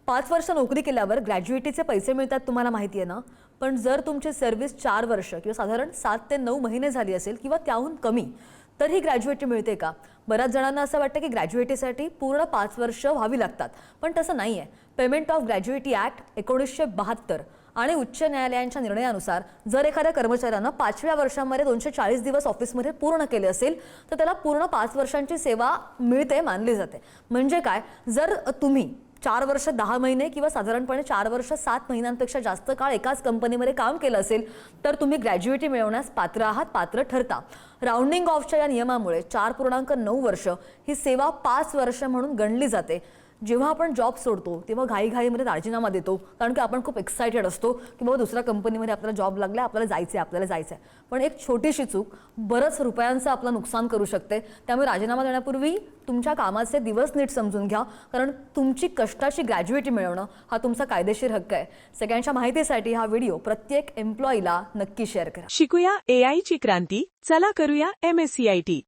5 वर्ष नोकरी केल्यावर ग्रॅज्युएटीचे पैसे मिळतात तुम्हाला माहिती आहे ना. पण जर तुमची सर्व्हिस 4 वर्ष किंवा साधारण 7 ते 9 महिने झाली असेल किंवा त्याहून कमी, तर ही ग्रॅज्युएटी मिळते का? बऱ्याच जणांना असं वाटतं की ग्रॅज्युएटीसाठी पूर्ण 5 वर्ष व्हावी लागतात, पण तसं नाही आहे. पेमेंट ऑफ ग्रॅज्युएटी ॲक्ट 1972 आणि उच्च न्यायालयांच्या निर्णयानुसार जर एखाद्या कर्मचाऱ्यानं 5व्या वर्षामध्ये 240 दिवस ऑफिसमध्ये पूर्ण केले असेल तर त्याला पूर्ण 5 वर्षांची सेवा मिळते मानली जाते. म्हणजे काय, जर तुम्ही 4 वर्ष 10 महिने किंवा साधारणपणे 4 वर्ष 7 महिन्यांपेक्षा जास्त काळ एकाच कंपनीमध्ये काम केलं असेल तर तुम्ही ग्रॅज्युएटी मिळवण्यास पात्र आहात, पात्र ठरता. राउंडिंग ऑफच्या या नियमामुळे 4.9 वर्ष ही सेवा 5 वर्ष म्हणून गणली जाते. जेव्हा आपण जॉब सोडतो तेव्हा घाईघाईमध्ये राजीनामा देतो, कारण की आपण खूप एक्साइटेड असतो की बाबा दुसऱ्या कंपनीमध्ये आपल्याला जॉब लागला, आपल्याला जायचंय. पण एक छोटीशी चूक बरंच रुपयांचं आपलं नुकसान करू शकते. त्यामुळे राजीनामा देण्यापूर्वी तुमच्या कामाचे दिवस नीट समजून घ्या, कारण तुमची कष्टाची ग्रॅज्युएटी मिळवणं हा तुमचा कायदेशीर हक्क आहे. सगळ्यांच्या माहितीसाठी हा व्हिडिओ प्रत्येक एम्प्लॉईला नक्की शेअर करा. शिकूया AI ची क्रांती, चला करूया MSCIT.